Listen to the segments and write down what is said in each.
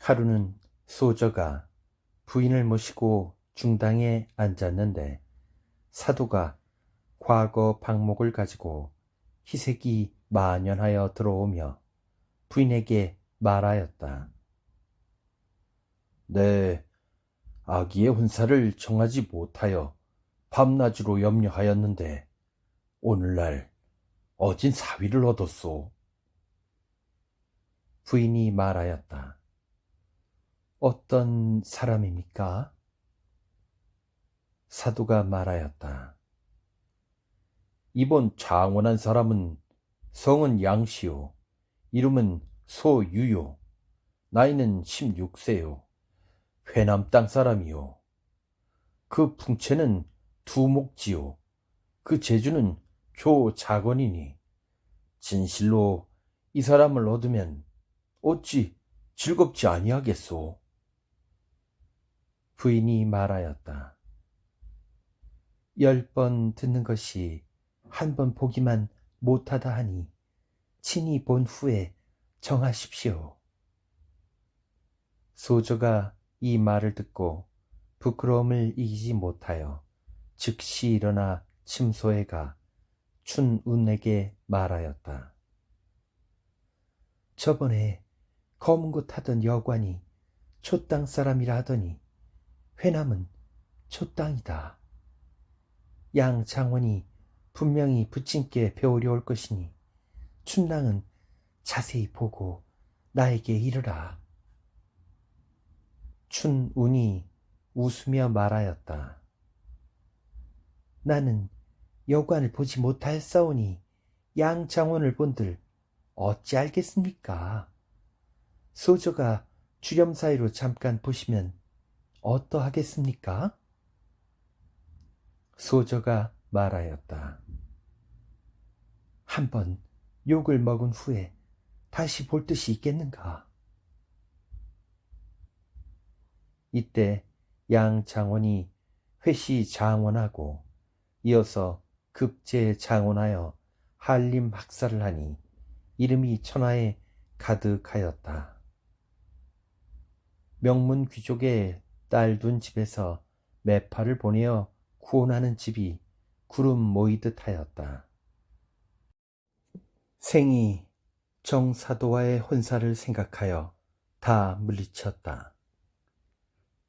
하루는 소저가 부인을 모시고 중당에 앉았는데 사도가 과거 방목을 가지고 희색이 만연하여 들어오며 부인에게 말하였다. 네, 아기의 혼사를 정하지 못하여 밤낮으로 염려하였는데 오늘날 어진 사위를 얻었소. 부인이 말하였다. 어떤 사람입니까? 사도가 말하였다. 이번 장원한 사람은 성은 양시오. 이름은 소유요. 나이는 16세요. 회남 땅 사람이요. 그 풍채는 두목지요. 그 재주는 조작원이니 진실로 이 사람을 얻으면 어찌 즐겁지 아니하겠소. 부인이 말하였다. 10번 듣는 것이 한 번 보기만 못하다 하니 친히 본 후에 정하십시오. 소저가 이 말을 듣고 부끄러움을 이기지 못하여 즉시 일어나 침소에 가 춘운에게 말하였다. 저번에 검은 곳 하던 여관이 촛땅 사람이라 하더니 회남은 촛땅이다. 양 장원이 분명히 부친께 배우려 올 것이니 춘랑은 자세히 보고 나에게 이르라. 춘운이 웃으며 말하였다. 나는 여관을 보지 못하였사오니 양 장원을 본들 어찌 알겠습니까? 소저가 주렴 사이로 잠깐 보시면 어떠하겠습니까? 소저가 말하였다. 한번 욕을 먹은 후에 다시 볼 뜻이 있겠는가? 이때 양 장원이 회시 장원하고 이어서 급제 장원하여 한림 학사를 하니 이름이 천하에 가득하였다. 명문 귀족의 딸 둔 집에서 매파를 보내어 구원하는 집이 구름 모이듯 하였다. 생이 정사도와의 혼사를 생각하여 다 물리쳤다.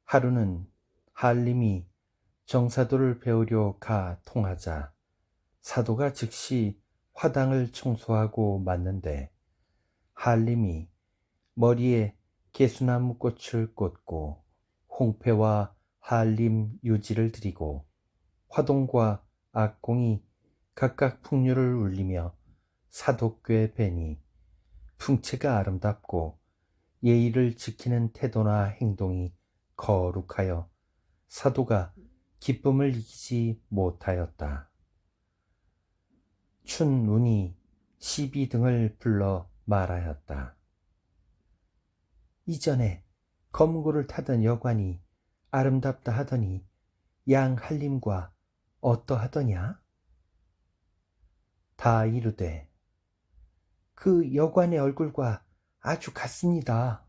하루는 한림이 정사도를 배우려 가 통하자 사도가 즉시 화당을 청소하고 맞는데 한림이 머리에 개수나무 꽃을 꽂고 홍패와 한림 유지를 드리고 화동과 악공이 각각 풍류를 울리며 사독궤 뵈니 풍채가 아름답고 예의를 지키는 태도나 행동이 거룩하여 사도가 기쁨을 이기지 못하였다. 춘운이 시비 등을 불러 말하였다. 이전에 검고를 타던 여관이 아름답다 하더니 양 한림과 어떠하더냐? 다 이르되 그 여관의 얼굴과 아주 같습니다.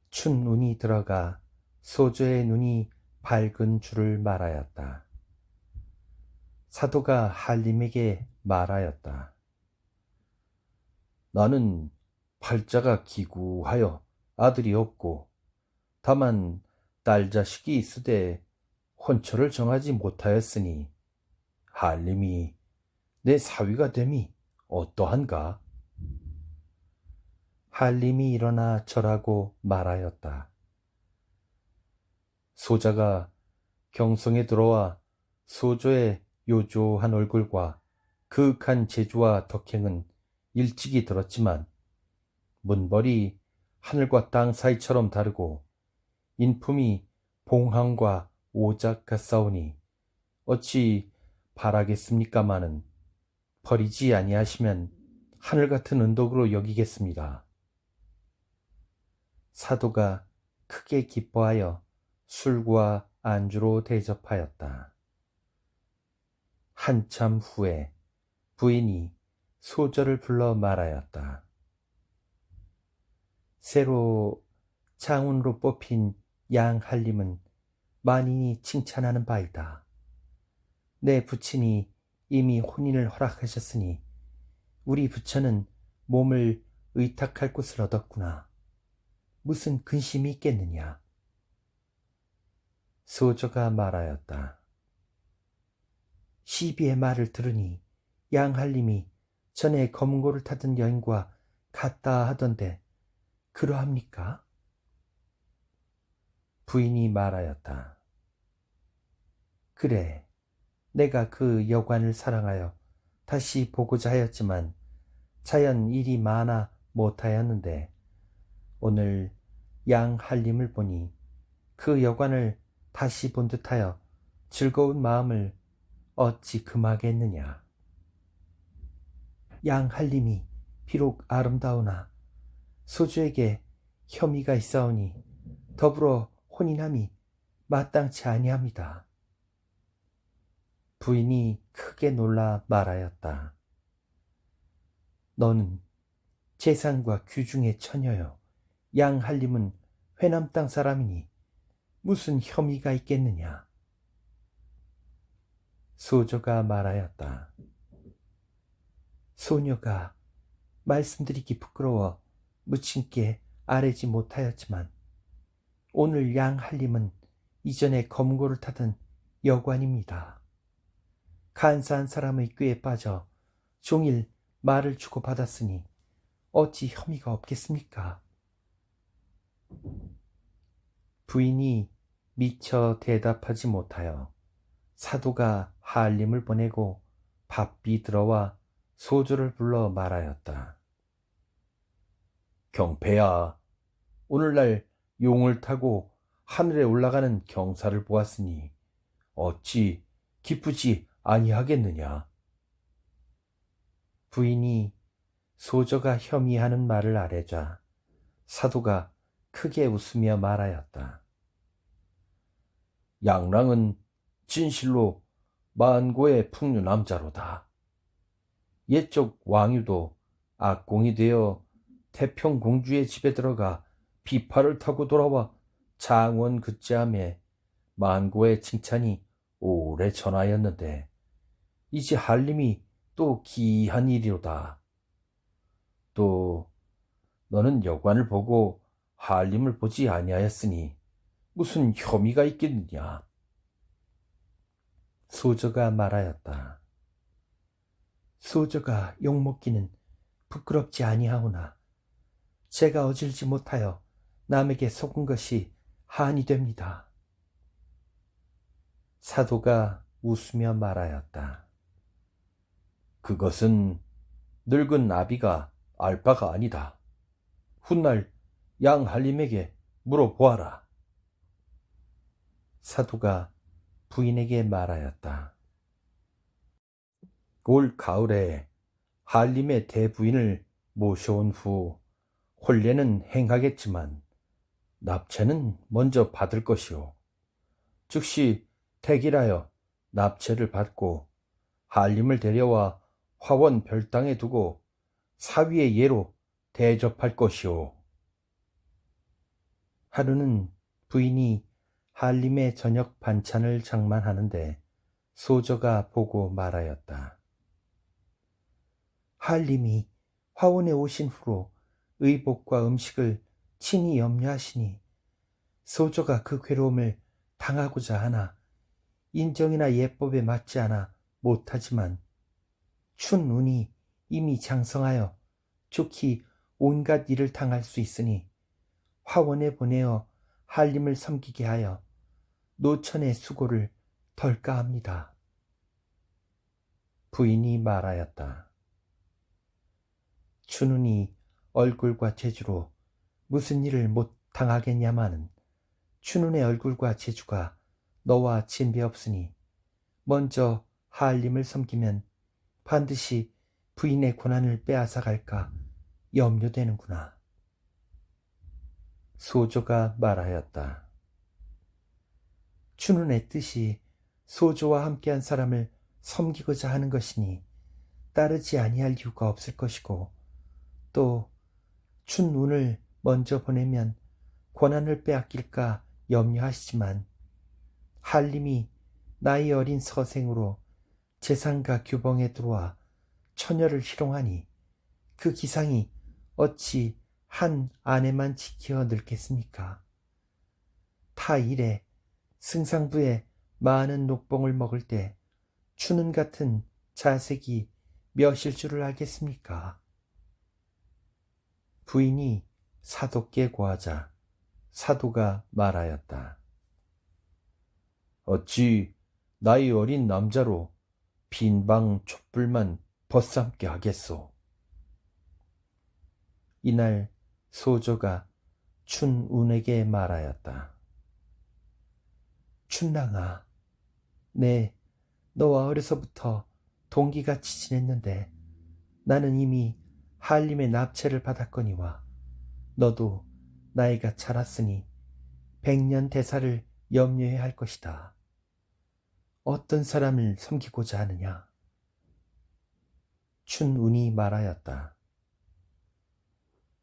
춘운이 들어가 소저의 눈이 밝은 줄을 말하였다. 사도가 한림에게 말하였다. 나는 팔자가 기구하여 아들이 없고 다만 딸 자식이 있으되 혼처를 정하지 못하였으니 한림이 내 사위가 됨이 어떠한가? 한림이 일어나 절하고 말하였다. 소자가 경성에 들어와 소조의 요조한 얼굴과 그윽한 재주와 덕행은 일찍이 들었지만 문벌이 하늘과 땅 사이처럼 다르고 인품이 봉황과 오작 같사오니 어찌 바라겠습니까마는 버리지 아니하시면 하늘 같은 은덕으로 여기겠습니다. 사도가 크게 기뻐하여 술과 안주로 대접하였다. 한참 후에 부인이 소저를 불러 말하였다. 새로 장운으로 뽑힌 양할림은 만인이 칭찬하는 바이다. 내 부친이 이미 혼인을 허락하셨으니 우리 부처는 몸을 의탁할 곳을 얻었구나. 무슨 근심이 있겠느냐. 소조가 말하였다. 시비의 말을 들으니 양할림이 전에 검은고를 타던 여인과 같다 하던데 그러합니까? 부인이 말하였다. 그래, 내가 그 여관을 사랑하여 다시 보고자 하였지만 자연 일이 많아 못하였는데 오늘 양할림을 보니 그 여관을 다시 본 듯하여 즐거운 마음을 어찌 금하겠느냐. 양할림이 비록 아름다우나 소주에게 혐의가 있사오니 더불어 혼인함이 마땅치 아니합니다. 부인이 크게 놀라 말하였다. 너는 재산과 귀중의 처녀여, 양할림은 회남 땅 사람이니 무슨 혐의가 있겠느냐. 소조가 말하였다. 소녀가 말씀드리기 부끄러워 무친께 아뢰지 못하였지만 오늘 양할림은 이전에 검고를 타던 여관입니다. 간사한 사람의 꾀에 빠져 종일 말을 주고받았으니 어찌 혐의가 없겠습니까? 부인이 미처 대답하지 못하여 사도가 할림을 보내고 바삐 들어와 소조를 불러 말하였다. 경패야, 오늘날 용을 타고 하늘에 올라가는 경사를 보았으니 어찌 기쁘지 아니하겠느냐. 부인이 소조가 혐의하는 말을 아뢰자 사도가 크게 웃으며 말하였다. 양랑은 진실로 만고의 풍류 남자로다. 옛적 왕유도 악공이 되어 태평공주의 집에 들어가 비파를 타고 돌아와 장원 급제함에 만고의 칭찬이 오래 전하였는데 이제 할림이 또 기이한 일이로다. 또 너는 여관을 보고 할림을 보지 아니하였으니 무슨 혐의가 있겠느냐. 소조가 말하였다. 소조가 욕먹기는 부끄럽지 아니하오나 제가 어질지 못하여 남에게 속은 것이 한이 됩니다. 사도가 웃으며 말하였다. 그것은 늙은 아비가 알 바가 아니다. 훗날 양할림에게 물어보아라. 사도가 부인에게 말하였다. 올 가을에 할림의 대부인을 모셔온 후 혼례는 행하겠지만 납채는 먼저 받을 것이오. 즉시 택일하여 납채를 받고 할림을 데려와 화원 별당에 두고 사위의 예로 대접할 것이오. 하루는 부인이 할림의 저녁 반찬을 장만하는데 소조가 보고 말하였다. 할림이 화원에 오신 후로 의복과 음식을 친히 염려하시니 소조가 그 괴로움을 당하고자 하나 인정이나 예법에 맞지 않아 못하지만 춘운이 이미 장성하여 좋기 온갖 일을 당할 수 있으니 화원에 보내어 할림을 섬기게 하여 노천의 수고를 덜까 합니다. 부인이 말하였다. 춘운이 얼굴과 재주로 무슨 일을 못 당하겠냐마는 춘운의 얼굴과 재주가 너와 진배 없으니 먼저 할림을 섬기면 반드시 부인의 고난을 빼앗아 갈까 염려되는구나. 소조가 말하였다. 춘운의 뜻이 소조와 함께한 사람을 섬기고자 하는 것이니 따르지 아니할 이유가 없을 것이고 또 춘운을 먼저 보내면 권한을 빼앗길까 염려하시지만 한림이 나이 어린 서생으로 재상과 규봉에 들어와 처녀를 희롱하니 그 기상이 어찌 한 아내만 지켜 늙겠습니까? 타 일에 승상부에 많은 녹봉을 먹을 때 추는 같은 자색이 몇일 줄을 알겠습니까? 부인이 사도께 고하자 사도가 말하였다. 어찌 나이 어린 남자로 빈방 촛불만 벗삼게 하겠소. 이날 소조가 춘운에게 말하였다. 춘랑아, 너와 어려서부터 동기같이 지냈는데 나는 이미 한림의 납치를 받았거니와 너도 나이가 자랐으니 100년 대사를 염려해야 할 것이다. 어떤 사람을 섬기고자 하느냐? 춘운이 말하였다.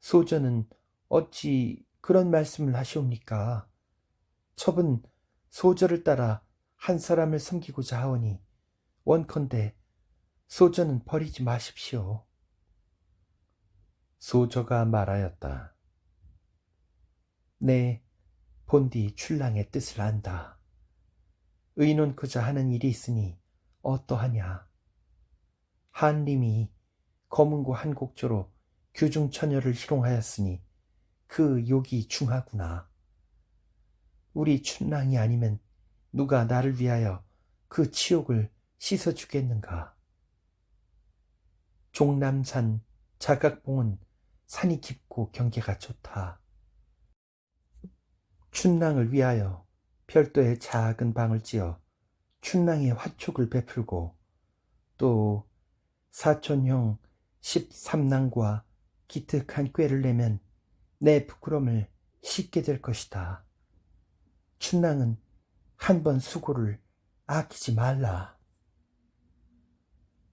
소저는 어찌 그런 말씀을 하시옵니까? 첩은 소저를 따라 한 사람을 섬기고자 하오니 원컨대 소저는 버리지 마십시오. 소저가 말하였다. 본디 출랑의 뜻을 안다. 의논코자 하는 일이 있으니 어떠하냐. 한림이 검은고 한곡조로 규중처녀를 희롱하였으니 그 욕이 중하구나. 우리 춘랑이 아니면 누가 나를 위하여 그 치욕을 씻어주겠는가. 종남산 자각봉은 산이 깊고 경계가 좋다. 춘랑을 위하여 별도의 작은 방을 지어 춘랑의 화촉을 베풀고 또 사촌형 13낭과 기특한 꾀를 내면 내 부끄럼을 씻게 될 것이다. 춘랑은 한 번 수고를 아끼지 말라.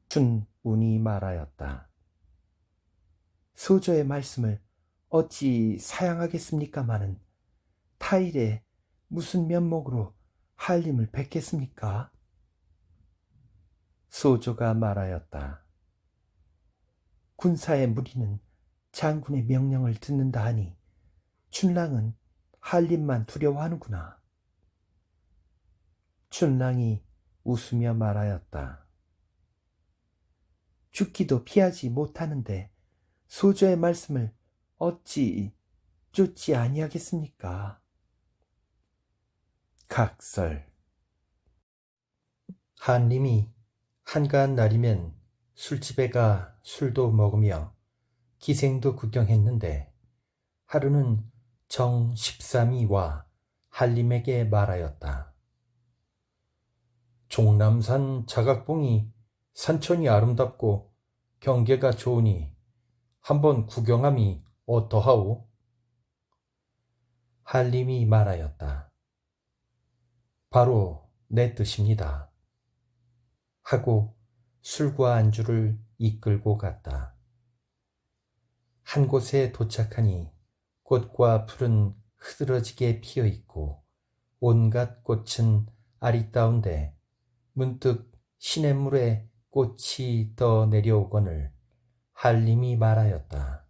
춘운이 말하였다. 소저의 말씀을 어찌 사양하겠습니까마는 타일에 무슨 면목으로 한림을 뵙겠습니까? 소조가 말하였다. 군사의 무리는 장군의 명령을 듣는다 하니 춘랑은 한림만 두려워하는구나. 춘랑이 웃으며 말하였다. 죽기도 피하지 못하는데 소조의 말씀을 어찌 쫓지 아니하겠습니까? 각설. 한림이 한가한 날이면 술집에 가 술도 먹으며 기생도 구경했는데 하루는 정 13이와 한림에게 말하였다. 종남산 자각봉이 산천이 아름답고 경계가 좋으니 한번 구경함이 어떠하오? 한림이 말하였다. 바로 내 뜻입니다. 하고 술과 안주를 이끌고 갔다. 한 곳에 도착하니 꽃과 풀은 흐드러지게 피어있고 온갖 꽃은 아리따운데 문득 시냇물에 꽃이 떠 내려오거늘 한림이 말하였다.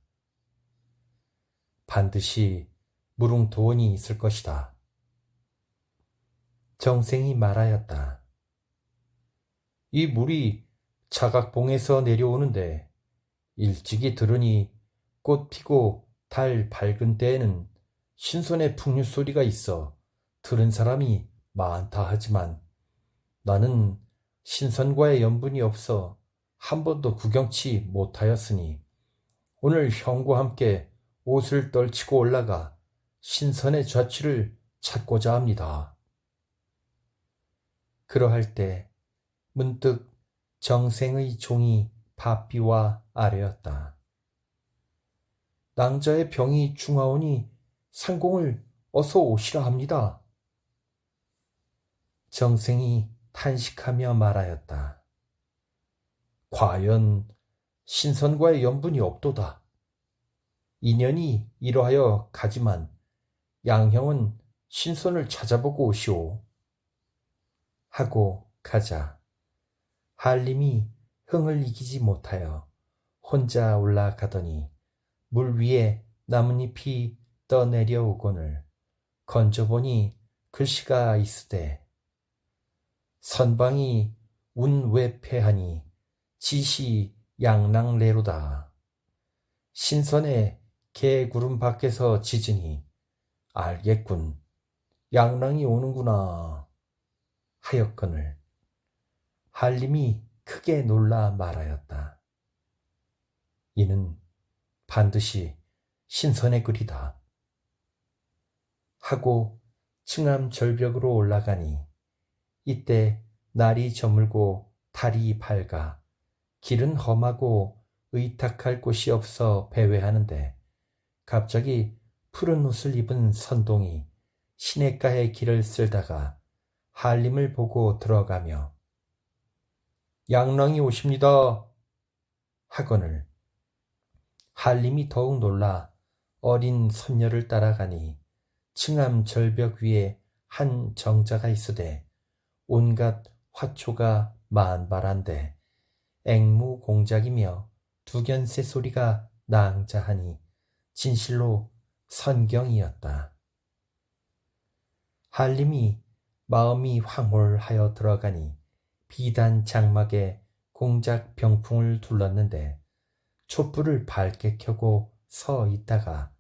반드시 무릉도원이 있을 것이다. 정생이 말하였다. 이 물이 자각봉에서 내려오는데 일찍이 들으니 꽃 피고 달 밝은 때에는 신선의 풍류 소리가 있어 들은 사람이 많다 하지만 나는 신선과의 연분이 없어 한 번도 구경치 못하였으니 오늘 형과 함께 옷을 떨치고 올라가 신선의 좌취를 찾고자 합니다. 그러할 때 문득 정생의 종이 바삐와 아뢰었다. 낭자의 병이 중하오니 상공을 어서 오시라 합니다. 정생이 탄식하며 말하였다. 과연 신선과의 연분이 없도다. 인연이 이러하여 가지만 양형은 신선을 찾아보고 오시오. 하고 가자 한림이 흥을 이기지 못하여 혼자 올라가더니 물 위에 나뭇잎이 떠내려오거늘 건져보니 글씨가 있으되 선방이 운외패하니 지시 양랑래로다. 신선의 개구름 밖에서 짖으니 알겠군. 양랑이 오는구나 하였거늘 한림이 크게 놀라 말하였다. 이는 반드시 신선의 글이다. 하고 층암 절벽으로 올라가니 이때 날이 저물고 달이 밝아 길은 험하고 의탁할 곳이 없어 배회하는데 갑자기 푸른 옷을 입은 선동이 시냇가의 길을 쓸다가 한림을 보고 들어가며 양랑이 오십니다 하거늘 한림이 더욱 놀라 어린 선녀를 따라가니 층암 절벽 위에 한 정자가 있으되 온갖 화초가 만발한데 앵무공작이며 두견새 소리가 낭자하니 진실로 선경이었다. 한림이 마음이 황홀하여 들어가니 비단 장막에 공작 병풍을 둘렀는데 촛불을 밝게 켜고 서 있다가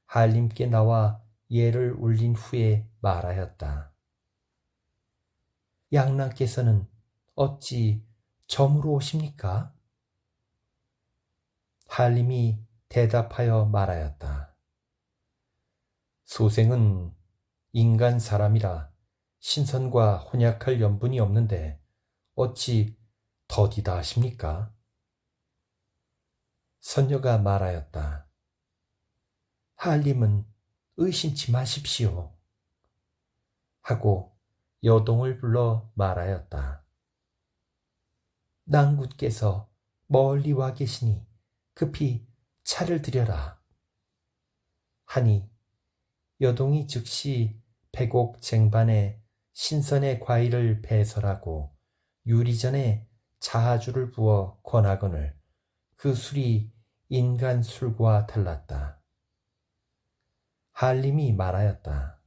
한림께 나와 예를 울린 후에 말하였다. 양랑께서는 어찌 점으로 오십니까? 한림이 대답하여 말하였다. 소생은 인간 사람이라 신선과 혼약할 연분이 없는데 어찌 더디다 하십니까? 선녀가 말하였다. 한림은 의심치 마십시오. 하고 여동을 불러 말하였다. 낭군께서 멀리 와 계시니 급히 차를 드려라. 하니 여동이 즉시 백옥 쟁반에 신선의 과일을 배설하고 유리전에 자주를 부어 권하거늘 그 술이 인간 술과 달랐다. 한림이 말하였다.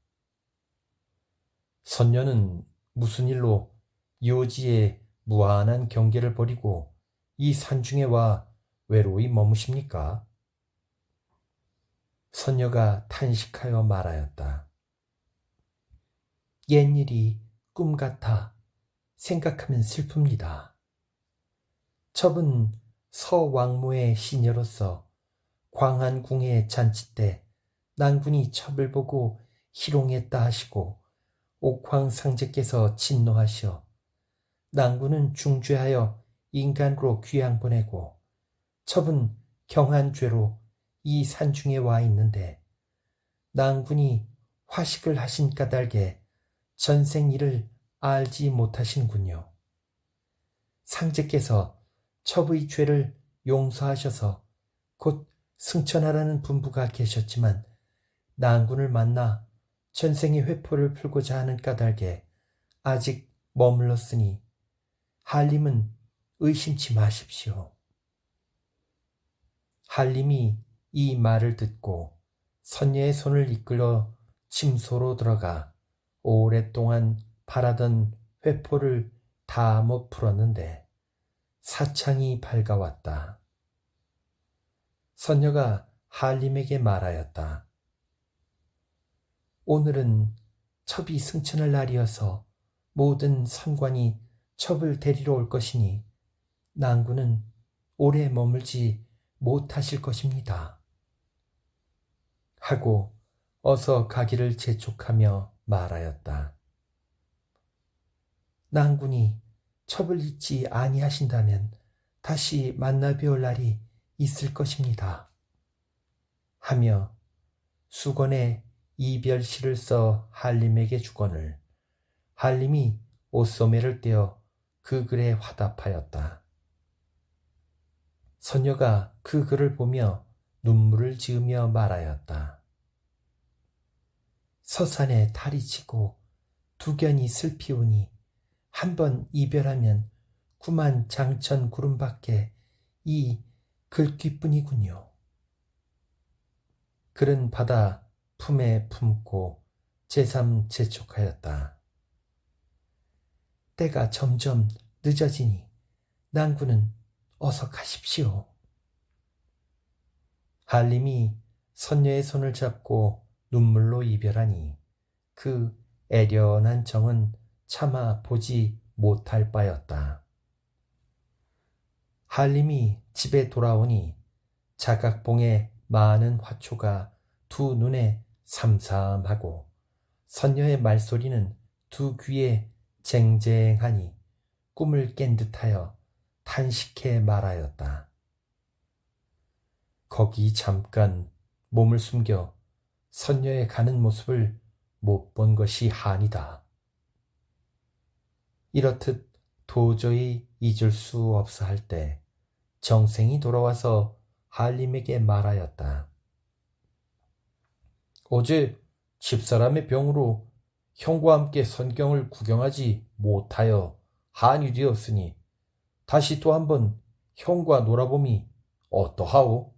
선녀는 무슨 일로 요지에 무한한 경계를 버리고 이 산중에 와 외로이 머무십니까? 선녀가 탄식하여 말하였다. 옛일이 꿈 같아 생각하면 슬픕니다. 첩은 서왕모의 시녀로서 광안궁의 잔치 때 낭군이 첩을 보고 희롱했다 하시고 옥황상제께서 진노하시어 낭군은 중죄하여 인간으로 귀양 보내고 첩은 경한죄로 이 산중에 와 있는데 낭군이 화식을 하신 까닭에 전생 일을 알지 못하신군요. 상제께서 첩의 죄를 용서하셔서 곧 승천하라는 분부가 계셨지만 낭군을 만나 전생의 회포를 풀고자 하는 까닭에 아직 머물렀으니 한림은 의심치 마십시오. 한림이 이 말을 듣고 선녀의 손을 이끌어 침소로 들어가 오랫동안 바라던 회포를 다 못 풀었는데 사창이 밝아왔다. 선녀가 한림에게 말하였다. 오늘은 첩이 승천할 날이어서 모든 선관이 첩을 데리러 올 것이니 낭군은 오래 머물지 못하실 것입니다. 하고 어서 가기를 재촉하며 말하였다. 낭군이 첩을 잊지 아니하신다면 다시 만나 뵈올 날이 있을 것입니다. 하며 수건에 이별시를 써 한림에게 주거늘 한림이 옷소매를 떼어 그 글에 화답하였다. 선녀가 그 글을 보며 눈물을 지으며 말하였다. 서산에 달이 치고 두견이 슬피우니 한번 이별하면 구만 장천 구름밖에 이 글귀뿐이군요. 글은 받아 품에 품고 제삼 재촉하였다. 때가 점점 늦어지니 낭군은 어서 가십시오. 한림이 선녀의 손을 잡고 눈물로 이별하니 그 애련한 정은 차마 보지 못할 바였다. 한림이 집에 돌아오니 자각봉에 많은 화초가 두 눈에 삼삼하고 선녀의 말소리는 두 귀에 쟁쟁하니 꿈을 깬 듯하여 탄식해 말하였다. 거기 잠깐 몸을 숨겨 선녀의 가는 모습을 못 본 것이 한이다. 이렇듯 도저히 잊을 수 없어 할 때 정생이 돌아와서 한림에게 말하였다. 어제 집사람의 병으로 형과 함께 선경을 구경하지 못하여 한이 되었으니 다시 또 한번 형과 놀아봄이 어떠하오?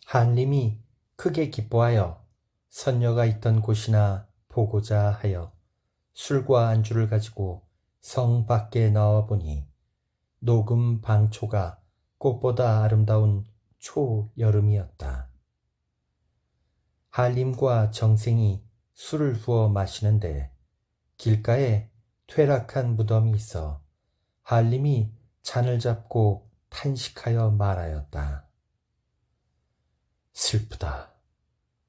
한림이 크게 기뻐하여 선녀가 있던 곳이나 보고자 하여 술과 안주를 가지고 성 밖에 나와 보니 녹음 방초가 꽃보다 아름다운 초여름이었다. 한림과 정생이 술을 부어 마시는데 길가에 퇴락한 무덤이 있어 한림이 잔을 잡고 탄식하여 말하였다. 슬프다.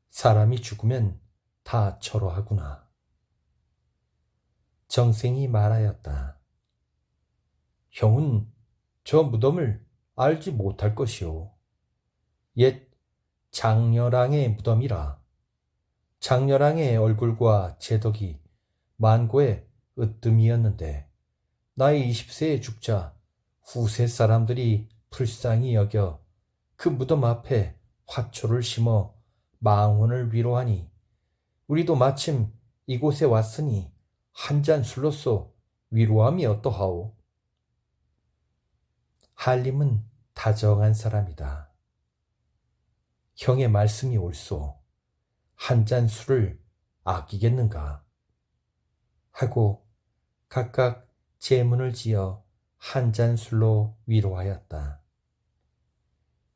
사람이 죽으면 다 저러하구나. 정생이 말하였다. 형은 저 무덤을 알지 못할 것이오. 옛 장녀랑의 무덤이라. 장녀랑의 얼굴과 제덕이 만고의 으뜸이었는데 나이 20세에 죽자 후세 사람들이 불쌍히 여겨 그 무덤 앞에 화초를 심어 망혼을 위로하니 우리도 마침 이곳에 왔으니 한 잔 술로써 위로함이 어떠하오? 한림은 다정한 사람이다. 형의 말씀이 옳소. 한 잔 술을 아끼겠는가? 하고 각각 제문을 지어 한 잔 술로 위로하였다.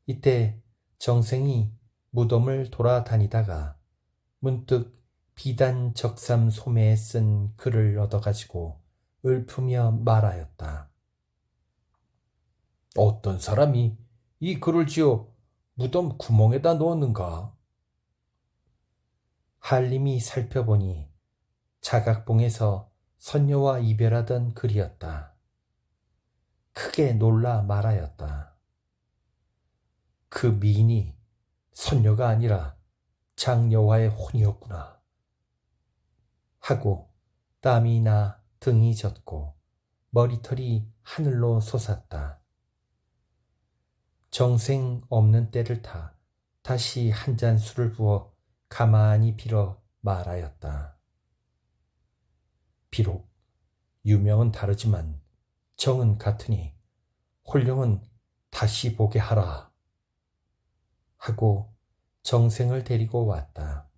이때 정생이 무덤을 돌아다니다가 문득 비단 적삼 소매에 쓴 글을 얻어가지고 읊으며 말하였다. 어떤 사람이 이 글을 지어 무덤 구멍에다 넣었는가? 한림이 살펴보니 자각봉에서 선녀와 이별하던 글이었다. 크게 놀라 말하였다. 그 미인이 선녀가 아니라 장녀와의 혼이었구나. 하고 땀이 나 등이 젖고 머리털이 하늘로 솟았다. 정생 없는 때를 타 다시 한 잔 술을 부어 가만히 빌어 말하였다. 비록 유명은 다르지만 정은 같으니 홀령은 다시 보게 하라. 하고 정생을 데리고 왔다.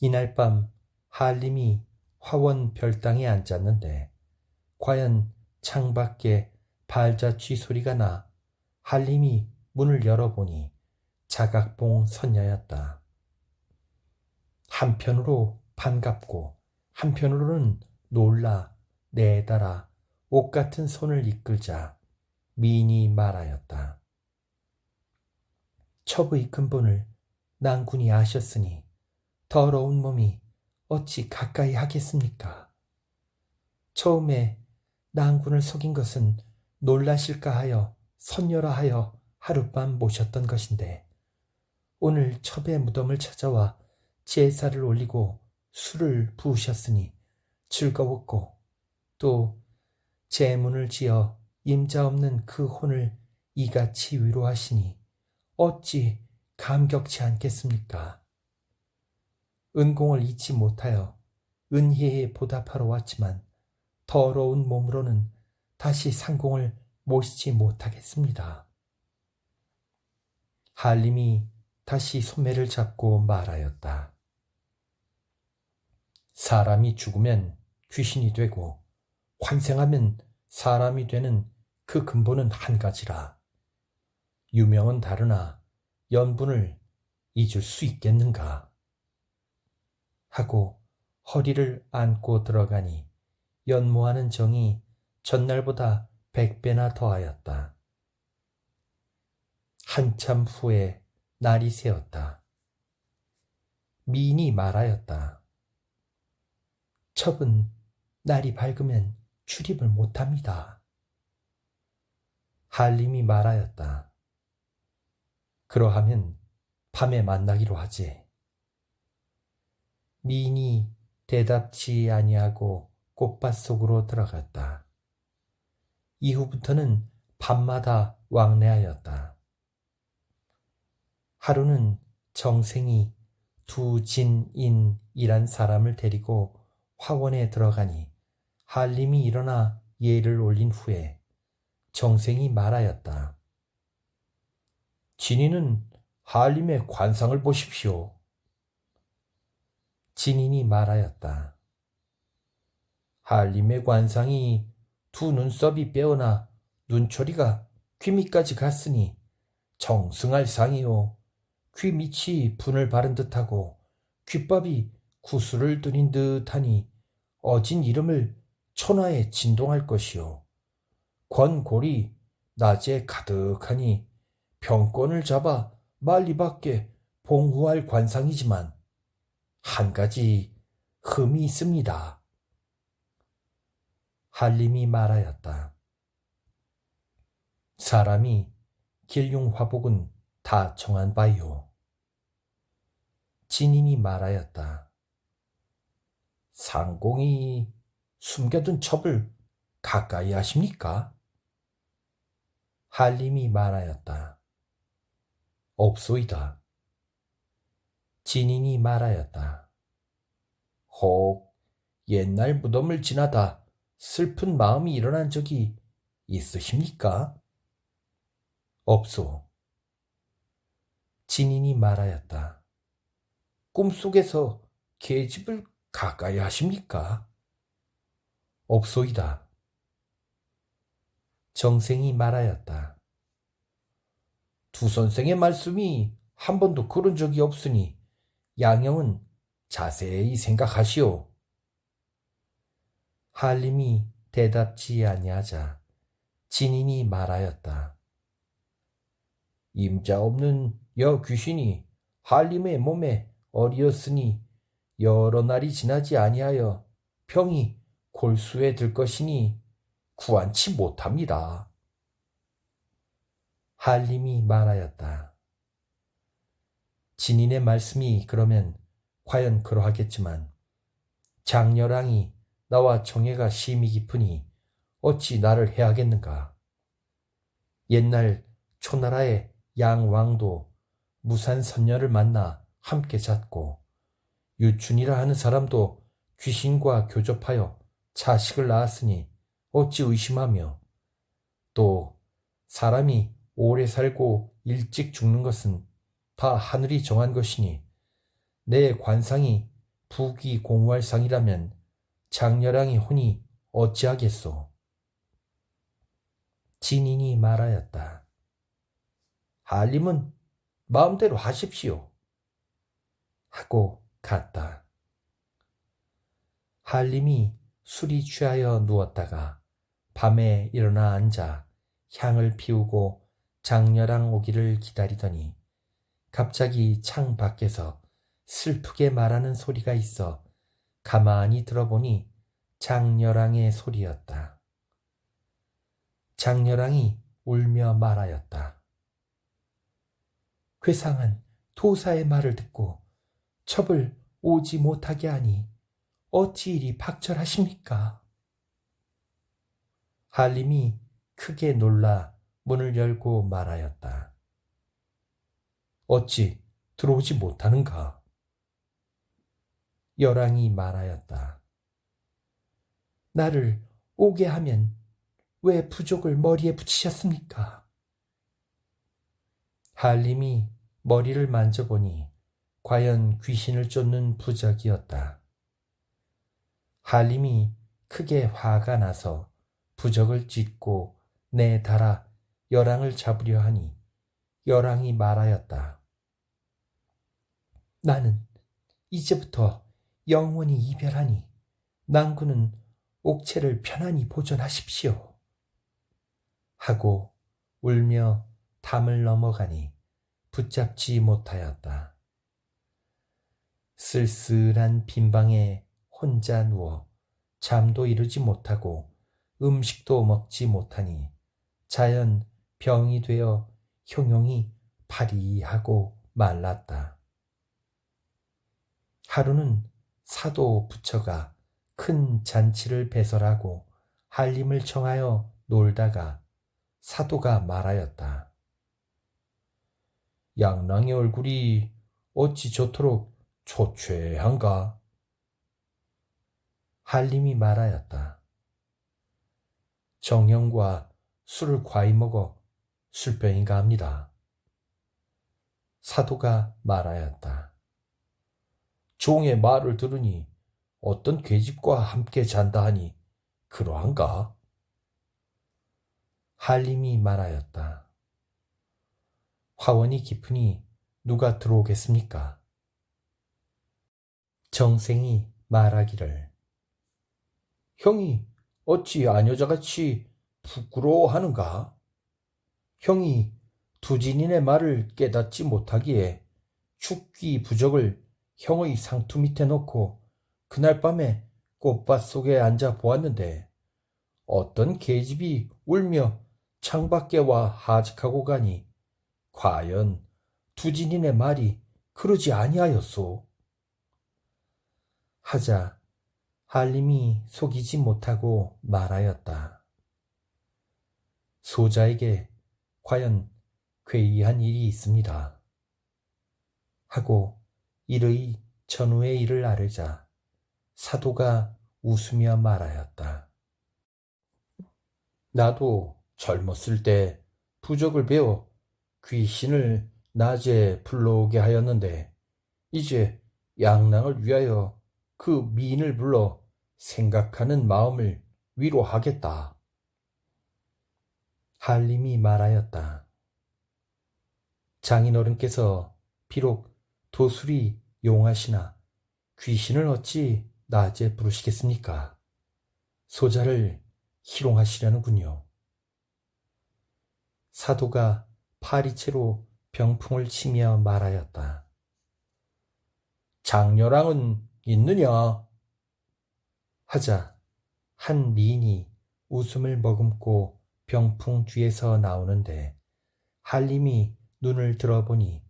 이날 밤 한림이 화원 별당에 앉았는데 과연 창밖에 발자취 소리가 나 한림이 문을 열어보니 자각봉 선녀였다. 한편으로 반갑고 한편으로는 놀라 내달아 옷 같은 손을 이끌자 미인이 말하였다. 첩의 근본을 낭군이 아셨으니 더러운 몸이 어찌 가까이 하겠습니까? 처음에 낭군을 속인 것은 놀라실까 하여 선녀라 하여 하룻밤 모셨던 것인데 오늘 첩의 무덤을 찾아와 제사를 올리고 술을 부으셨으니 즐거웠고 또 제문을 지어 임자 없는 그 혼을 이같이 위로하시니 어찌 감격치 않겠습니까? 은공을 잊지 못하여 은희에 보답하러 왔지만 더러운 몸으로는 다시 상공을 모시지 못하겠습니다. 한림이 다시 소매를 잡고 말하였다. 사람이 죽으면 귀신이 되고 환생하면 사람이 되는 그 근본은 한 가지라. 유명은 다르나 연분을 잊을 수 있겠는가? 하고 허리를 안고 들어가니 연모하는 정이 전날보다 100배나 더하였다. 한참 후에 날이 새었다. 미인이 말하였다. 첩은 날이 밝으면 출입을 못합니다. 한림이 말하였다. 그러하면 밤에 만나기로 하지. 미인이 대답치 아니하고 꽃밭 속으로 들어갔다. 이후부터는 밤마다 왕래하였다. 하루는 정생이 두진인이란 사람을 데리고 화원에 들어가니 한림이 일어나 예를 올린 후에 정생이 말하였다. 진인은 한림의 관상을 보십시오. 진인이 말하였다. 한림의 관상이 두 눈썹이 빼어나 눈초리가 귀 밑까지 갔으니 정승할 상이요. 귀 밑이 분을 바른 듯하고 귓밥이 구슬을 들인 듯하니 어진 이름을 천하에 진동할 것이요. 권골이 낮에 가득하니 병권을 잡아 말리 밖에 봉후할 관상이지만 한 가지 흠이 있습니다. 한림이 말하였다. 사람이 길흉화복은 다 정한 바요. 진인이 말하였다. 상공이 숨겨둔 첩을 가까이 하십니까? 한림이 말하였다. 없소이다. 진인이 말하였다. 혹 옛날 무덤을 지나다 슬픈 마음이 일어난 적이 있으십니까? 없소. 진인이 말하였다. 꿈속에서 계집을 가까이 하십니까? 없소이다. 정생이 말하였다. 두 선생의 말씀이 한 번도 그런 적이 없으니 양형은 자세히 생각하시오. 한림이 대답지 아니하자 진인이 말하였다. 임자 없는 여 귀신이 한림의 몸에 어리었으니 여러 날이 지나지 아니하여 병이 골수에 들 것이니 구안치 못합니다. 한림이 말하였다. 진인의 말씀이 그러면 과연 그러하겠지만 장렬왕이 나와 정예가 심이 깊으니 어찌 나를 해하겠는가. 옛날 초나라의 양왕도 무산 선녀를 만나 함께 잤고 유춘이라 하는 사람도 귀신과 교접하여 자식을 낳았으니 어찌 의심하며 또 사람이 오래 살고 일찍 죽는 것은 다 하늘이 정한 것이니 내 관상이 부귀 공후할 상이라면 장렬왕의 혼이 어찌하겠소. 진인이 말하였다. 한림은 마음대로 하십시오. 하고 갔다. 한림이 술이 취하여 누웠다가 밤에 일어나 앉아 향을 피우고 장렬왕 오기를 기다리더니 갑자기 창 밖에서 슬프게 말하는 소리가 있어 가만히 들어보니 장렬왕의 소리였다. 장렬왕이 울며 말하였다. 괴상한 도사의 말을 듣고 첩을 오지 못하게 하니 어찌 이리 박절하십니까? 한림이 크게 놀라 문을 열고 말하였다. 어찌 들어오지 못하는가? 여랑이 말하였다. 나를 오게 하면 왜 부족을 머리에 붙이셨습니까? 한림이 머리를 만져보니 과연 귀신을 쫓는 부적이었다. 한림이 크게 화가 나서 부적을 찢고 내달아 여랑을 잡으려 하니 여랑이 말하였다. 나는 이제부터 영원히 이별하니 낭구는 옥체를 편안히 보존하십시오. 하고 울며 담을 넘어가니 붙잡지 못하였다. 쓸쓸한 빈방에 혼자 누워 잠도 이루지 못하고 음식도 먹지 못하니 자연 병이 되어 형용이 파리하고 말랐다. 하루는 사도 부처가 큰 잔치를 배설하고 한림을 청하여 놀다가 사도가 말하였다. 양랑의 얼굴이 어찌 저토록 초췌한가? 한림이 말하였다. 정형과 술을 과히 먹어 술병인가 합니다. 사도가 말하였다. 종의 말을 들으니 어떤 계집과 함께 잔다 하니 그러한가? 한림이 말하였다. 화원이 깊으니 누가 들어오겠습니까? 정생이 말하기를 형이 어찌 아녀자같이 부끄러워하는가? 형이 두진인의 말을 깨닫지 못하기에 축기 부적을 형의 상투 밑에 놓고 그날 밤에 꽃밭 속에 앉아 보았는데 어떤 계집이 울며 창밖에 와 하직하고 가니 과연 두진인의 말이 그러지 아니하였소. 하자 한림이 속이지 못하고 말하였다. 소자에게 과연 괴이한 일이 있습니다. 하고 일의 전후의 일을 아뢰자 사도가 웃으며 말하였다. 나도 젊었을 때 부적을 배워 귀신을 낮에 불러오게 하였는데 이제 양랑을 위하여 그 미인을 불러 생각하는 마음을 위로하겠다. 한림이 말하였다. 장인어른께서 비록 도술이 용하시나 귀신을 어찌 낮에 부르시겠습니까? 소자를 희롱하시려는군요. 사도가 파리채로 병풍을 치며 말하였다. 장녀랑은 있느냐? 하자 한 미인이 웃음을 머금고 병풍 뒤에서 나오는데 한림이 눈을 들어보니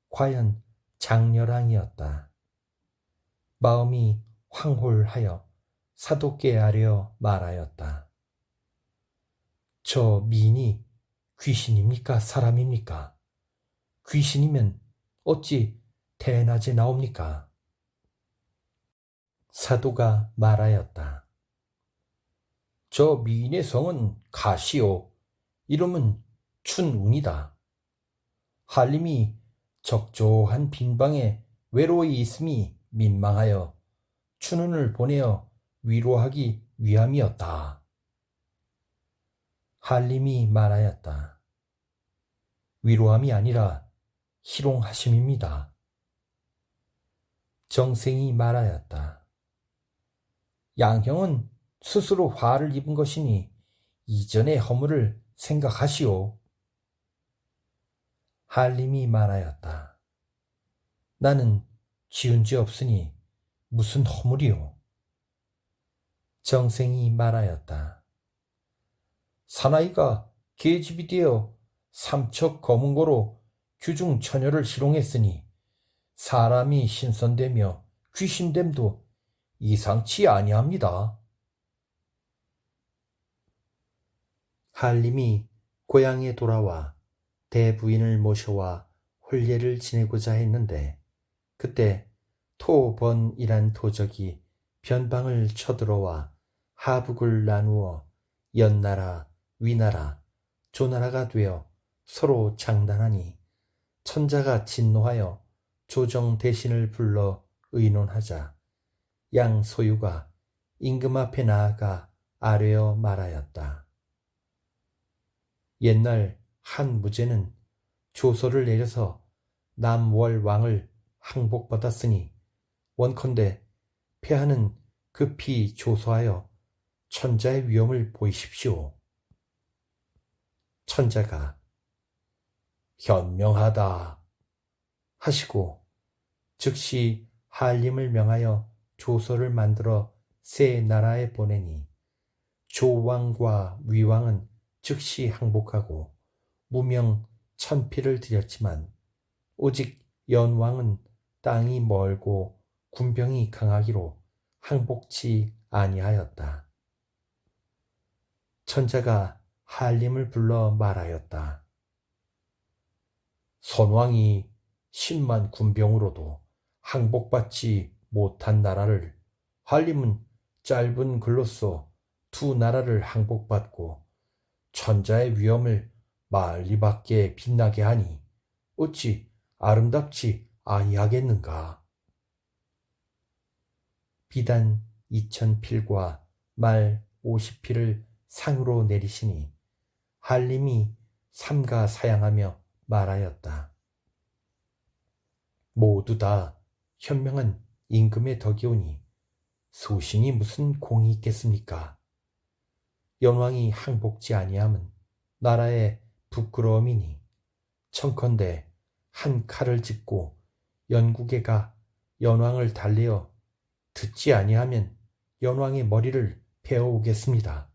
과연 장녀랑이었다. 마음이 황홀하여 사도께 아뢰어 말하였다. 저 미인이 귀신입니까? 사람입니까? 귀신이면 어찌 대낮에 나옵니까? 사도가 말하였다. 저 미인의 성은 가시오. 이름은 춘운이다. 한림이 적조한 빈방에 외로이 있음이 민망하여 춘운을 보내어 위로하기 위함이었다. 한림이 말하였다. 위로함이 아니라 희롱하심입니다. 정생이 말하였다. 양형은 스스로 화를 입은 것이니 이전의 허물을 생각하시오. 한림이 말하였다. 나는 지은 죄 없으니 무슨 허물이오. 정생이 말하였다. 사나이가 계집이 되어 삼척 검은고로 규중 처녀를 희롱했으니 사람이 신선되며 귀신됨도 이상치 아니합니다. 한림이 고향에 돌아와 대부인을 모셔와 혼례를 지내고자 했는데 그때 토번이란 도적이 변방을 쳐들어와 하북을 나누어 연나라, 위나라, 조나라가 되어 서로 장단하니 천자가 진노하여 조정 대신을 불러 의논하자 양 소유가 임금 앞에 나아가 아뢰어 말하였다. 옛날 한 무제는 조서를 내려서 남월 왕을 항복받았으니 원컨대 폐하는 급히 조서하여 천자의 위엄을 보이십시오. 천자가 현명하다 하시고 즉시 한림을 명하여 조서를 만들어 세 나라에 보내니 조왕과 위왕은 즉시 항복하고 무명 천피를 드렸지만 오직 연왕은 땅이 멀고 군병이 강하기로 항복치 아니하였다. 천자가 한림을 불러 말하였다. 선왕이 10만 군병으로도 항복받지 못한 나라를 한림은 짧은 글로써 두 나라를 항복받고 천자의 위엄을 만리밖에 빛나게 하니 어찌 아름답지 아니하겠는가. 비단 2000필과 말 50필을 상으로 내리시니 한림이 삼가 사양하며 말하였다. 모두 다 현명한 임금의 덕이오니 소신이 무슨 공이 있겠습니까? 연왕이 항복지 아니함은 나라의 부끄러움이니 청컨대 한 칼을 짚고 연국에 가 연왕을 달래어 듣지 아니하면 연왕의 머리를 베어오겠습니다.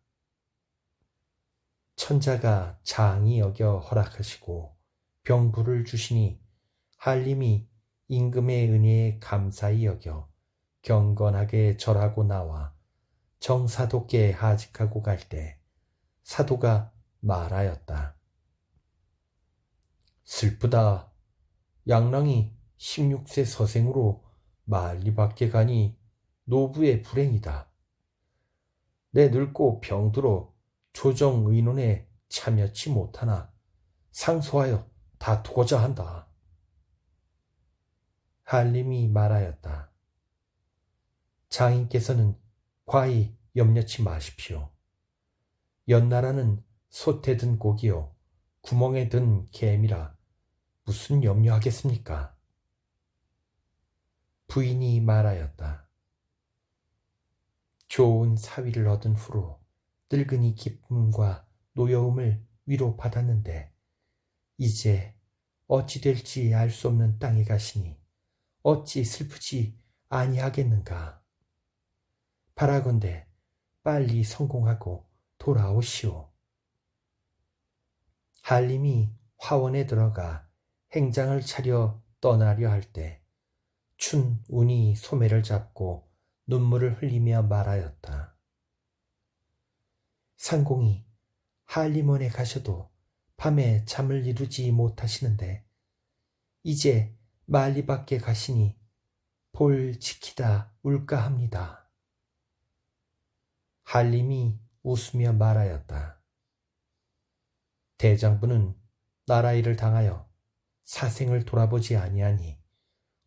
천자가 장히 여겨 허락하시고 병부를 주시니 한림이 임금의 은혜에 감사히 여겨 경건하게 절하고 나와 정사도께 하직하고 갈 때 사도가 말하였다. 슬프다. 양랑이 16세 서생으로 만리밖에 가니 노부의 불행이다. 내 늙고 병들어 조정 의논에 참여치 못하나 상소하여 다투고자 한다. 한림이 말하였다. 장인께서는 과히 염려치 마십시오. 연나라는 솥에 든 고기요 구멍에 든 개미라 무슨 염려하겠습니까? 부인이 말하였다. 좋은 사위를 얻은 후로 늙은이 기쁨과 노여움을 위로받았는데 이제 어찌 될지 알 수 없는 땅에 가시니 어찌 슬프지 아니하겠는가. 바라건대 빨리 성공하고 돌아오시오. 한림이 화원에 들어가 행장을 차려 떠나려 할 때 춘운이 소매를 잡고 눈물을 흘리며 말하였다. 상공이 한림원에 가셔도 밤에 잠을 이루지 못하시는데 이제 만리밖에 가시니 볼 지키다 울까 합니다. 한림이 웃으며 말하였다. 대장부는 나라 일을 당하여 사생을 돌아보지 아니하니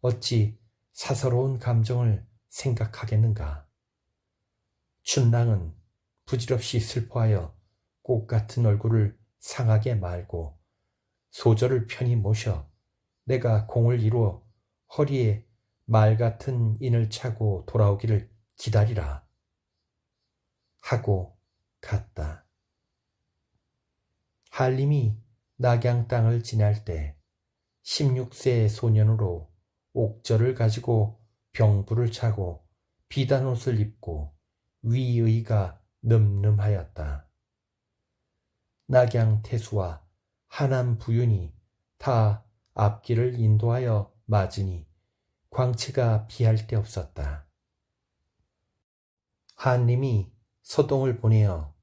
어찌 사서로운 감정을 생각하겠는가. 춘랑은 부질없이 슬퍼하여 꽃 같은 얼굴을 상하게 말고 소절을 편히 모셔 내가 공을 이루어 허리에 말 같은 인을 차고 돌아오기를 기다리라 하고 갔다. 한림이 낙양 땅을 지날 때 16세 소년으로 옥절을 가지고 병부를 차고 비단옷을 입고 위의가 늠름하였다. 낙양 태수와 하남 부윤이 다 앞길을 인도하여 맞으니 광채가 비할 데 없었다. 한림이 서동을 보내어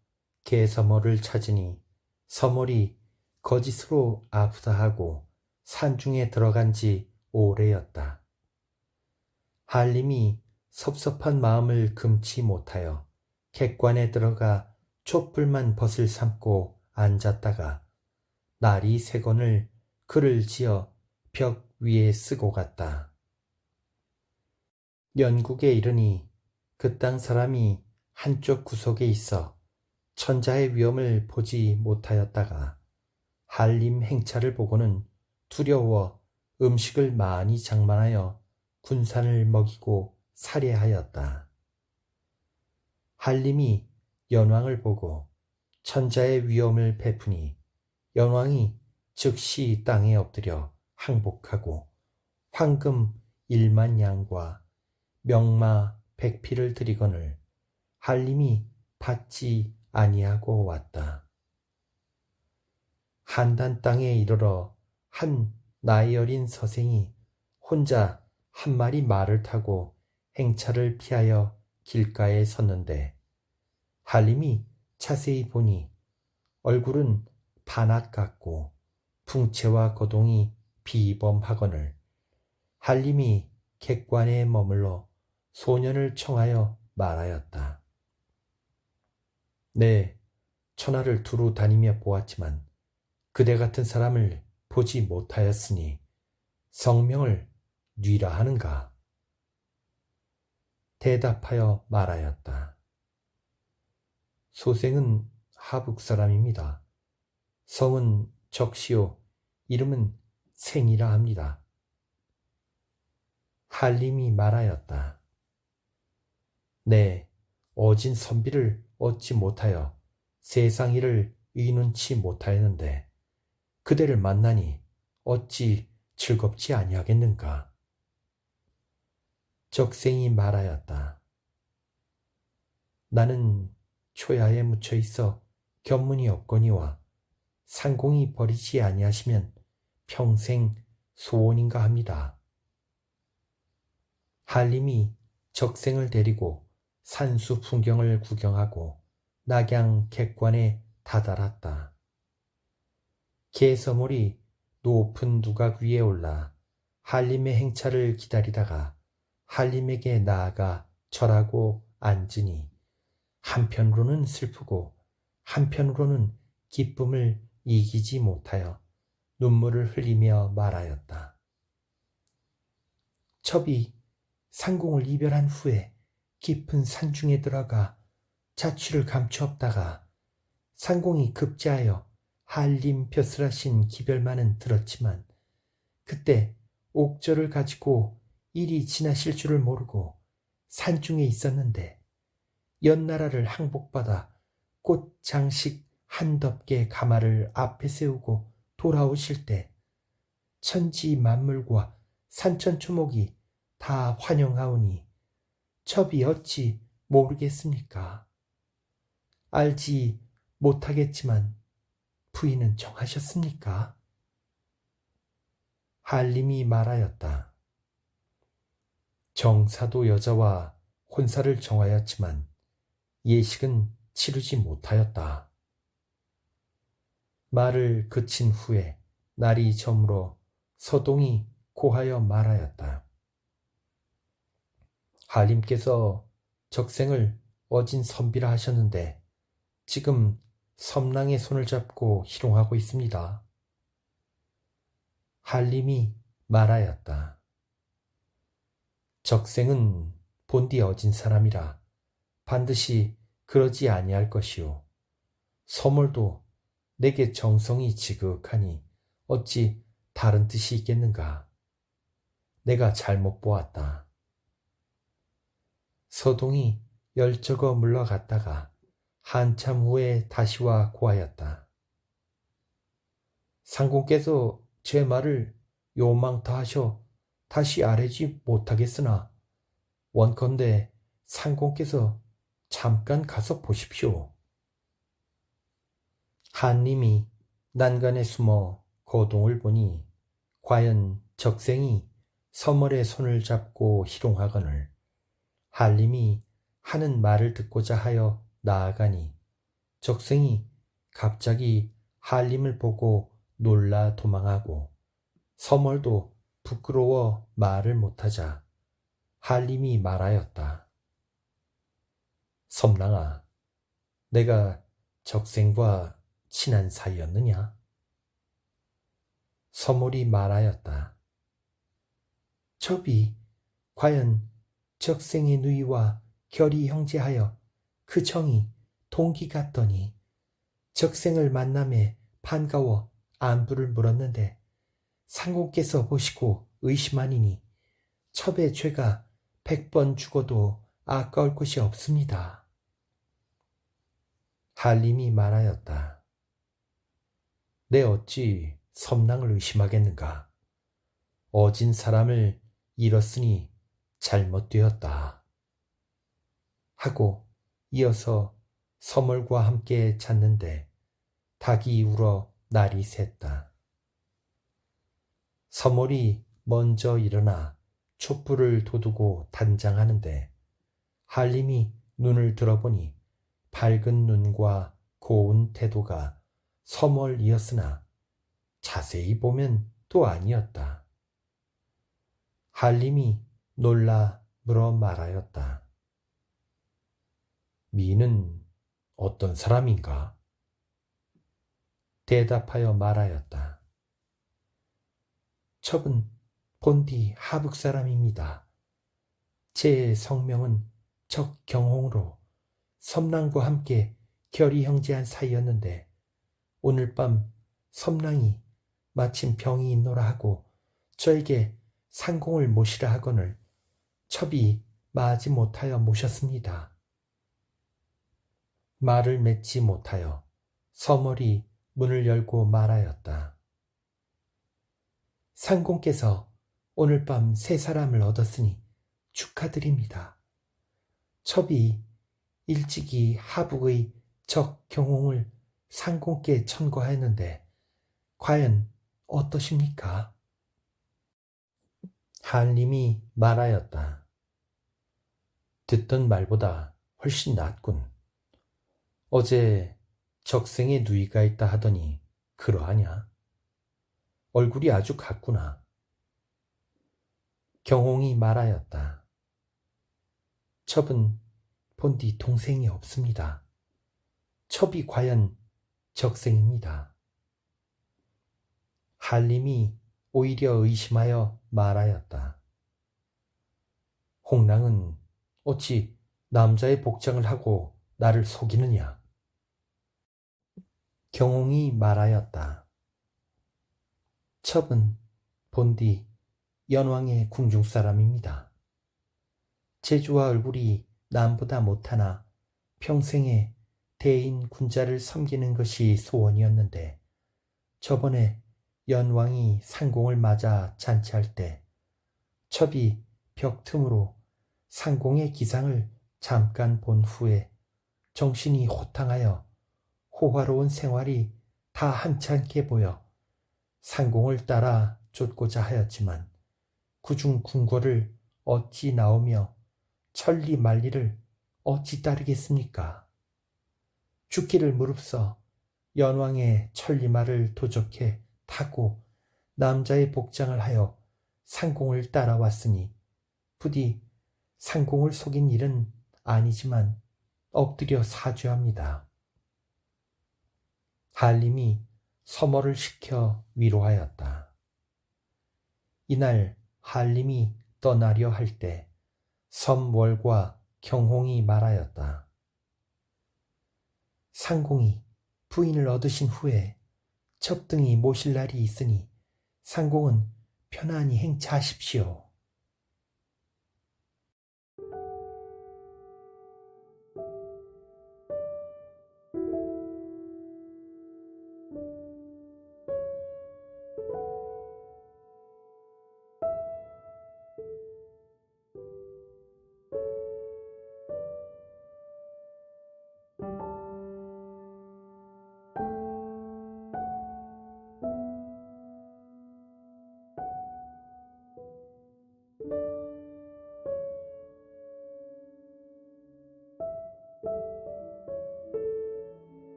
개서머를 찾으니 서머리 거짓으로 아프다 하고 산중에 들어간 지 오래였다. 한림이 섭섭한 마음을 금치 못하여 객관에 들어가 촛불만 벗을 삼고 앉았다가 날이 새건을 글을 지어 벽 위에 쓰고 갔다. 영국에 이르니 그 땅 사람이 한쪽 구석에 있어 천자의 위엄을 보지 못하였다가 한림 행차를 보고는 두려워 음식을 많이 장만하여 군산을 먹이고 살해하였다. 한림이 연왕을 보고 천자의 위엄을 베푸니 연왕이 즉시 땅에 엎드려 항복하고 황금 1만 양과 명마 100피를 드리거늘 한림이 받지 아니하고 왔다. 한단 땅에 이르러 한 나이 어린 서생이 혼자 한 마리 말을 타고 행차를 피하여 길가에 섰는데 한림이 자세히 보니 얼굴은 반악 같고 풍채와 거동이 비범하거늘 한림이 객관에 머물러 소년을 청하여 말하였다. 네, 천하를 두루 다니며 보았지만 그대 같은 사람을 보지 못하였으니 성명을 뉘라 하는가? 대답하여 말하였다. 소생은 하북 사람입니다. 성은 적시오, 이름은 생이라 합니다. 한림이 말하였다. 네, 어진 선비를 얻지 못하여 세상 일을 의논치 못하였는데 그대를 만나니 어찌 즐겁지 아니하겠는가? 적생이 말하였다. 나는 초야에 묻혀 있어 견문이 없거니와 상공이 버리지 아니하시면 평생 소원인가 합니다. 한림이 적생을 데리고 산수 풍경을 구경하고 낙양 객관에 다다랐다. 개서물이 높은 누각 위에 올라 한림의 행차를 기다리다가 한림에게 나아가 절하고 앉으니 한편으로는 슬프고 한편으로는 기쁨을 이기지 못하여 눈물을 흘리며 말하였다. 첩이 상공을 이별한 후에 깊은 산중에 들어가 자취를 감추었다가 상공이 급제하여 한림 벼슬하신 기별만은 들었지만 그때 옥절을 가지고 일이 지나실 줄을 모르고 산중에 있었는데 연나라를 항복받아 꽃 장식 한 덮개 가마를 앞에 세우고 돌아오실 때 천지 만물과 산천초목이 다 환영하오니 첩이 어찌 모르겠습니까? 알지 못하겠지만 부인은 정하셨습니까? 한림이 말하였다. 정사도 여자와 혼사를 정하였지만 예식은 치르지 못하였다. 말을 그친 후에 날이 저물어 서동이 고하여 말하였다. 한림께서 적생을 어진 선비라 하셨는데 지금 섬랑의 손을 잡고 희롱하고 있습니다. 한림이 말하였다. 적생은 본디 어진 사람이라 반드시 그러지 아니할 것이오. 서물도 내게 정성이 지극하니 어찌 다른 뜻이 있겠는가. 내가 잘못 보았다. 서동이 열적어 물러갔다가 한참 후에 다시 와 고하였다. 상공께서 제 말을 요망터 하셔 다시 아뢰지 못하겠으나 원컨대 상공께서 잠깐 가서 보십시오. 한림이 난간에 숨어 거동을 보니 과연 적생이 서멀의 손을 잡고 희롱하거늘 한림이 하는 말을 듣고자 하여 나아가니 적생이 갑자기 한림을 보고 놀라 도망하고 서멀도 부끄러워 말을 못하자 한림이 말하였다. 섬랑아, 내가 적생과 친한 사이였느냐? 서몰이 말하였다. 첩이 과연 적생의 누이와 결이 형제하여 그 정이 동기 같더니 적생을 만남에 반가워 안부를 물었는데 상공께서 보시고 의심하니니 첩의 죄가 100번 죽어도 아까울 것이 없습니다. 한림이 말하였다. 내 어찌 섬랑을 의심하겠는가? 어진 사람을 잃었으니 잘못되었다. 하고 이어서 서멀과 함께 잤는데 닭이 울어 날이 샜다. 서멀이 먼저 일어나 촛불을 돋우고 단장하는데 한림이 눈을 들어보니 밝은 눈과 고운 태도가 서멀이었으나 자세히 보면 또 아니었다. 한림이 놀라 물어 말하였다. 미는 어떤 사람인가? 대답하여 말하였다. 첩은 본디 하북 사람입니다. 제 성명은 적경홍으로 섬랑과 함께 결이 형제한 사이였는데 오늘 밤 섬랑이 마침 병이 있노라 하고 저에게 상공을 모시라 하거늘 첩이 마지 못하여 모셨습니다. 말을 맺지 못하여 서멀이 문을 열고 말하였다. 상공께서 오늘 밤 3사람을 얻었으니 축하드립니다. 첩이 일찍이 하북의 적경홍을 상공께 천거하였는데 과연 어떠십니까? 한림이 말하였다. 듣던 말보다 훨씬 낫군. 어제 적생의 누이가 있다 하더니 그러하냐? 얼굴이 아주 같구나. 경홍이 말하였다. 첩은 본디 동생이 없습니다. 첩이 과연 적생입니다. 한림이 오히려 의심하여 말하였다. 홍랑은 어찌 남자의 복장을 하고 나를 속이느냐? 경홍이 말하였다. 첩은 본디 연왕의 궁중 사람입니다. 제주와 얼굴이 남보다 못하나 평생에 대인 군자를 섬기는 것이 소원이었는데 저번에 연왕이 상공을 맞아 잔치할 때 첩이 벽 틈으로 상공의 기상을 잠깐 본 후에 정신이 호탕하여 호화로운 생활이 다 한찮게 보여 상공을 따라 쫓고자 하였지만 그중 궁궐을 어찌 나오며 천리 만리를 어찌 따르겠습니까? 죽기를 무릅써 연왕의 천리말을 도적해 타고 남자의 복장을 하여 상공을 따라왔으니 부디 상공을 속인 일은 아니지만 엎드려 사죄합니다. 한림이 서머를 시켜 위로하였다. 이날 한림이 떠나려 할 때 섬월과 경홍이 말하였다. 상공이 부인을 얻으신 후에 첩등이 모실 날이 있으니 상공은 편안히 행차하십시오.